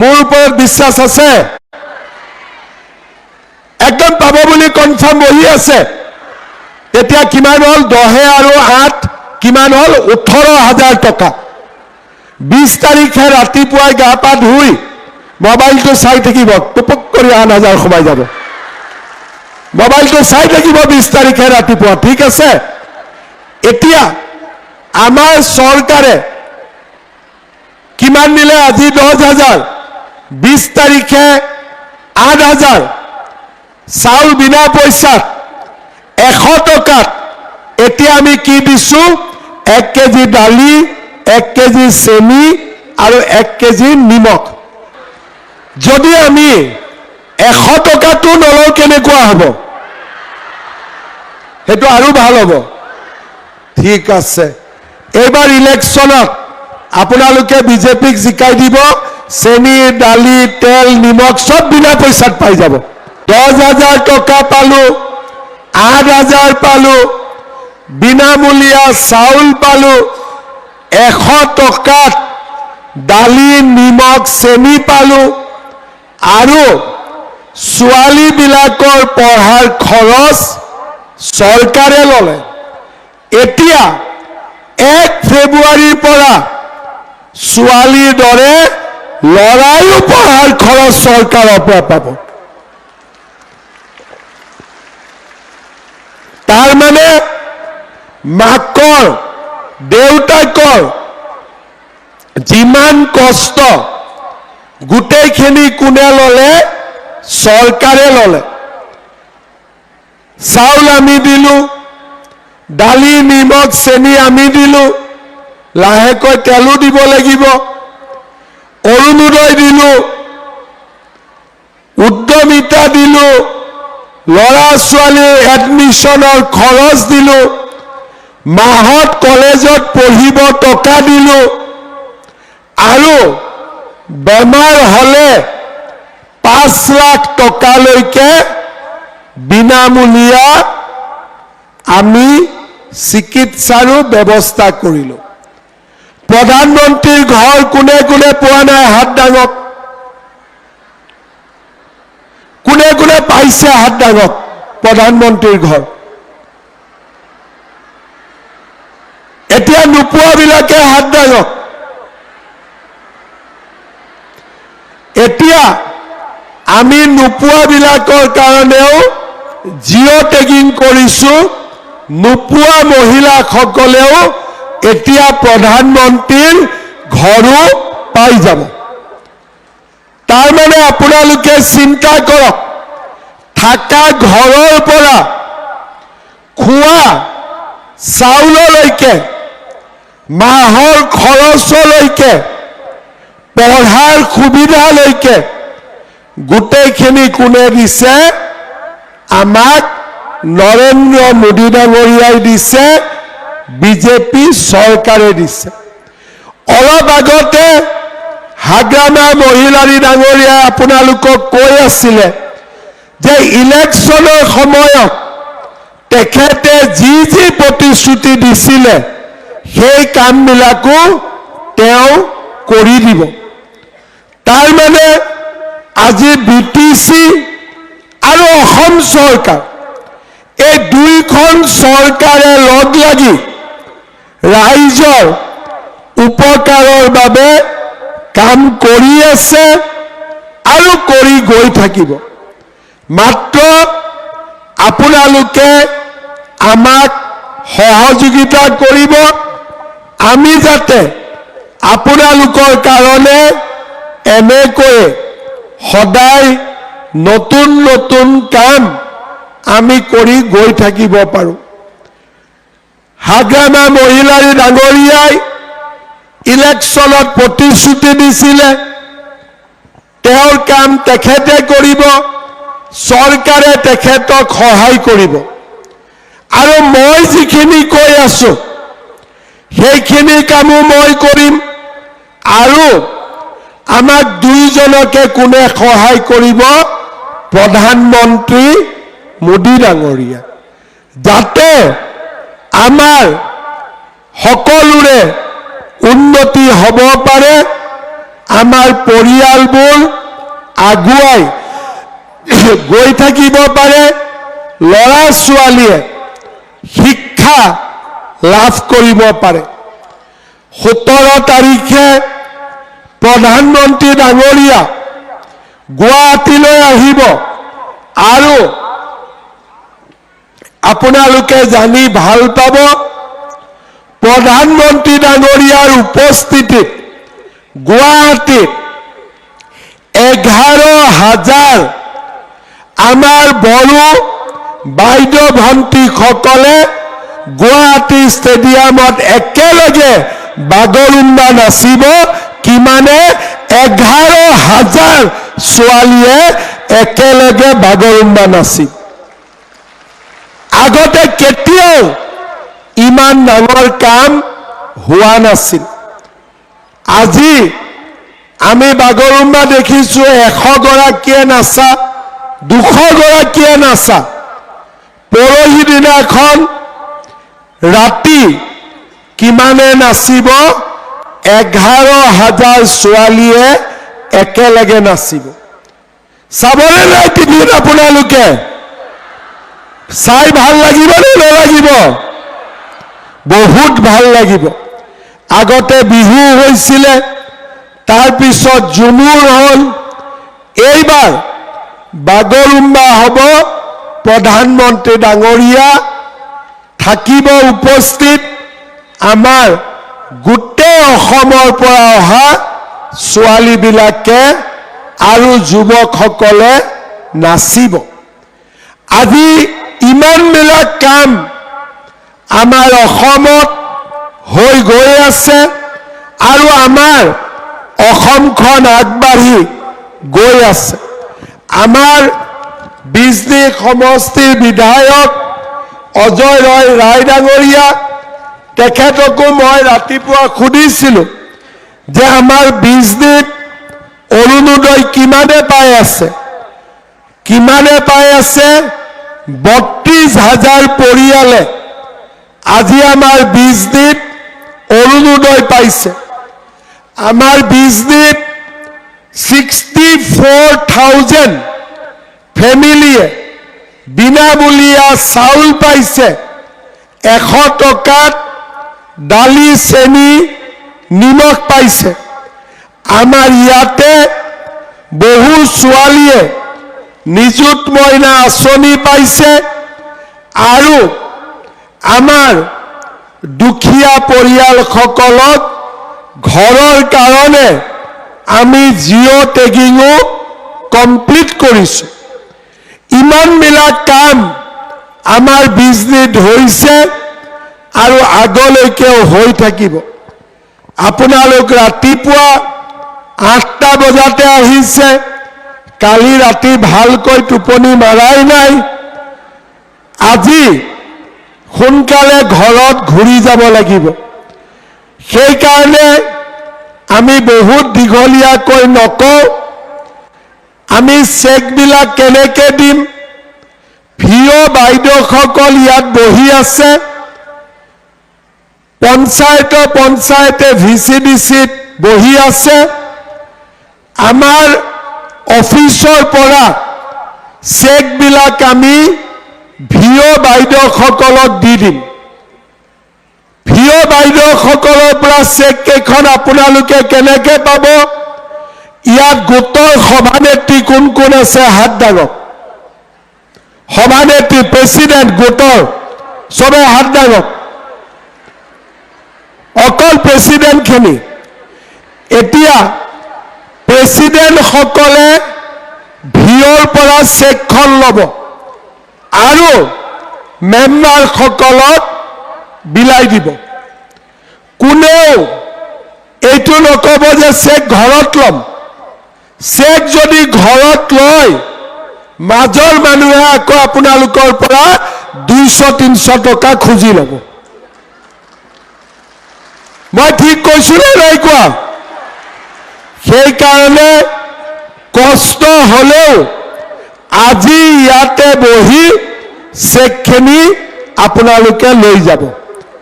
মোৰ ওপৰত বিশ্বাস আছে একদম পাব বুলি কনফাৰ্ম বহি আছে তেতিয়া কিমান হল 10 আৰু 8 কিমান হল 18,000 টকা 20 তাৰিখে ৰাতিপুৱাই গা পা ধুই মোবাইলটো চাই থাকিব টুপক কৰি 8,000 সোমাই যাব মোবাইলটো চাই থাকিব 20 তাৰিখে ৰাতিপুৱা ঠিক আছে এতিয়া আমাৰ চৰকাৰে কিমান দিলে আজি 10,000 20 তাৰিখে 8,000 চাউল বিনা পইচাত 100 টকাত এতিয়া আমি কি দিছো 1 কেজি দালি 1 কেজি চেনি আৰু 1 কেজি নিমখ যদি আমি 100 টকাটো নলও কেনেকুৱা হ'ব হেতু আৰু ভাল হ'ব ঠিক আছে এবাৰ ইলেকশনত আপোনালোকে বিজেপিক জিকাই দিব চেনি দালি তেল নিমখ সব বিনা পইচাত পাই যাব 10,000 টকা পালো 8,000 পালো বিনামূলীয়া চাউল পালো 100 টকাত দালি নিমখ চেনি পালো আৰু ছোৱালী বিলাকৰ পঢ়াৰ খৰচ চৰকাৰে ললে এতিয়া 1 ফেব্ৰুৱাৰীৰ পৰা ছোৱালীৰ দৰে লৰাইও পঢ়াৰ খৰচ চৰকাৰৰ পৰা পাব তাৰ মানে মাকৰ দেউতাকৰ যিমান কষ্ট গোটেইখিনি কোনে ললে চৰকাৰে ললে চাউল আমি দিলো দালি নিমখ চেনি আমি দিলো লাহেকৈ তেলো দিব লাগিব অৰুণোদয় দিলো উদ্যমিতা দিলো লৰা ছোৱালীৰ এডমিশনৰ খৰচ দিলো মাহত কলেজত পঢ়িব টকা দিলো আৰু বেমাৰ হলে 5 লাখ টকালৈকে বিনামূলীয়া আমি চিকিৎসাৰো ব্যৱস্থা কৰিলো প্ৰধানমন্ত্ৰীৰ ঘৰ কোনে কোনে পোৱা নাই হাত দাঙক কোনে কোনে পাইছে হাত দাঙক প্ৰধানমন্ত্ৰীৰ ঘৰ এতিয়া নোপোৱাবিলাকে হাত দাঙক এতিয়া আমি নোপোৱাবিলাকৰ কাৰণেও জিঅ' টেগিং কৰিছো নোপোৱা মহিলাসকলেও এতিয়া প্ৰধানমন্ত্ৰীৰ ঘৰো পাই যাব তাৰ মানে আপোনালোকে চিন্তা কৰক থাকা ঘৰৰ পৰা খোৱা চাউললৈকে মাহৰ খৰচলৈকে পঢ়াৰ সুবিধালৈকে গোটেইখিনি কোনে দিছে আমাক নৰেন্দ্ৰ মোদী ডাঙৰীয়াই দিছে বিজেপি চৰকাৰে দিছে অলপ আগতে হাগ্ৰামা মহিলাৰী ডাঙৰীয়াই আপোনালোকক কৈ আছিলে যে ইলেকশনৰ সময়ত তেখেতে যি যি প্ৰতিশ্ৰুতি দিছিলে সেই কামবিলাকো তেওঁ কৰি দিব তাৰ মানে আজি বিটিচি আৰু অসম চৰকাৰ এই দুইখন চৰকাৰে লগ লাগি ৰাইজৰ উপকাৰৰ বাবে কাম কৰি আছে আৰু কৰি গৈ থাকিব মাত্ৰ আপোনালোকে আমাক সহযোগিতা কৰিব আমি যাতে আপোনালোকৰ কাৰণে এনেকৈ সদায় নতুন নতুন কাম আমি কৰি গৈ থাকিব পাৰো হাগ্ৰামা মহিলাৰী ডাঙৰীয়াই ইলেকশনত প্ৰতিশ্ৰুতি দিছিলে তেওঁৰ কাম তেখেতে কৰিব চৰকাৰে তেখেতক সহায় কৰিব আৰু মই যিখিনি কৈ আছো সেইখিনি কামো মই কৰিম আৰু আমাক দুইজনকে কোনে সহায় কৰিব প্ৰধানমন্ত্ৰী মোদী ডাঙৰীয়া যাতে আমাৰ সকলোৰে উন্নতি হ'ব পাৰে আমাৰ পৰিয়ালবোৰ আগুৱাই গৈ থাকিব পাৰে, ল'ৰা ছোৱালীয়ে শিক্ষা লাভ কৰিব পাৰে। 17 তাৰিখে প্ৰধানমন্ত্ৰী ডাঙৰীয়া গুৱাহাটীলৈ আহিব আৰু আপোনালোকে জানি ভাল পাব, প্ৰধানমন্ত্ৰী ডাঙৰীয়াৰ উপস্থিতিত গুৱাহাটীত 11,000 আমাৰ বড়ো বাইদেউ ভণ্টিসকলে গুৱাহাটী ষ্টেডিয়ামত একেলগে বাগৰুম্বা নাচিব। কিমানে? 11,000 ছোৱালীয়ে একেলগে বাগৰুম্বা নাচিব। আগতে কেতিয়াও ইমান ডাঙৰ কাম হোৱা নাছিল। আজি আমি বাগৰুম্বা দেখিছো 100 গৰাকীয়ে নাচা, 200 গৰাকীয়ে নাচা। পৰহি দিনাখন ৰাতি কিমানে নাচিব? 11,000 ছোৱালীয়ে একেলগে নাচিব। চাবনে নাই টিভিত আপোনালোকে? চাই ভাল লাগিব নে নালাগিব? বহুত ভাল লাগিব। আগতে বিহু হৈছিলে, তাৰপিছত ঝুমুৰ হ'ল, এইবাৰ বাগৰুম্বা হ'ব। প্ৰধানমন্ত্ৰী ডাঙৰীয়া থাকিব উপস্থিত। আমাৰ গোটেই অসমৰ পৰা অহা ছোৱালীবিলাকে আৰু যুৱকসকলে নাচিব। আজি ইমানবিলাক কাম আমাৰ অসমত হৈ গৈ আছে আৰু আমাৰ অসমখন আগবাঢ়ি গৈ আছে। আমাৰ বিজনী সমষ্টিৰ বিধায়ক অজয় ৰায় ডাঙৰীয়া, তেখেতকো মই ৰাতিপুৱা সুধিছিলোঁ যে আমাৰ বিজনীত অৰুণোদয় কিমানে পাই আছে? কিমানে পাই আছে? 32,000 পৰিয়ালে আজি আমাৰ বিজনীত অৰুণোদয় পাইছে। আমাৰ বিজনীত 64,000 ফেমিলিয়ে বিনামূলীয়া চাউল পাইছে। 100 টকাত দালি, চেনি, নিমখ পাইছে। আমাৰ ইয়াতে বহু ছোৱালীয়ে নিযুত মইনা আঁচনি পাইছে আৰু আমাৰ দুখীয়া পৰিয়ালসকলক ঘৰৰ কাৰণে আমি জিঅ' টেগিঙো কমপ্লিট কৰিছোঁ। ইমানবিলাক কাম আমাৰ বিজনীত হৈছে আৰু আগলৈকেও হৈ থাকিব। আপোনালোক ৰাতিপুৱা 8টা বজাতে আহিছে, কালি ৰাতি ভালকৈ টোপনি মাৰাই নাই। আজি সোনকালে ঘৰত ঘূৰি যাব লাগিব। সেইকাৰণে আমি বহুত দীঘলীয়াকৈ নকওঁ। আমি চেকবিলাক কেনেকৈ দিম? ভিঅ' বাইদেউসকল ইয়াত বহি আছে। পঞ্চায়তে VCDCত বহি আছে। আমাৰ অফিচৰ পৰা চেকবিলাক আমি ভিঅ' বাইদেউসকলক দি দিম। ভিঅ' বাইদেউসকলৰ পৰা চেক কেইখন আপোনালোকে কেনেকৈ পাব? ইয়াত গোটৰ সভানেত্ৰী কোন কোন আছে? হাত দাঙক। সভানেত্ৰী, প্ৰেচিডেণ্ট গোটৰ চবে হাত দাঙক। অকল প্ৰেচিডেণ্টখিনি। এতিয়া প্ৰেচিডেণ্টসকলে ভিঅ'ৰ পৰা চেকখন ল'ব আৰু মেম্বাৰসকলক বিলাই দিব। কোনেও এইটো নক'ব যে চেক ঘৰত ল'ম। চেক যদি ঘৰত লয়, মাজৰ মানুহে আকৌ আপোনালোকৰ পৰা 200-300 টকা খুজি ল'ব। মই ঠিক কৈছো নে নাই কোৱা? সেইকাৰণে কষ্ট হ'লেও আজি ইয়াতে বহি চেকখিনি আপোনালোকে লৈ যাব।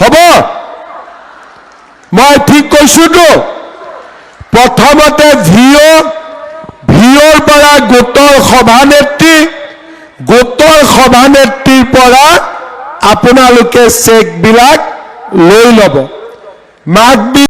হ'ব? মই ঠিক কৈছোতো? প্ৰথমতে ভিঅ'ৰ পৰা গোটৰ সভানেত্ৰীৰ পৰা আপোনালোকে চেকবিলাক লৈ ল'ব।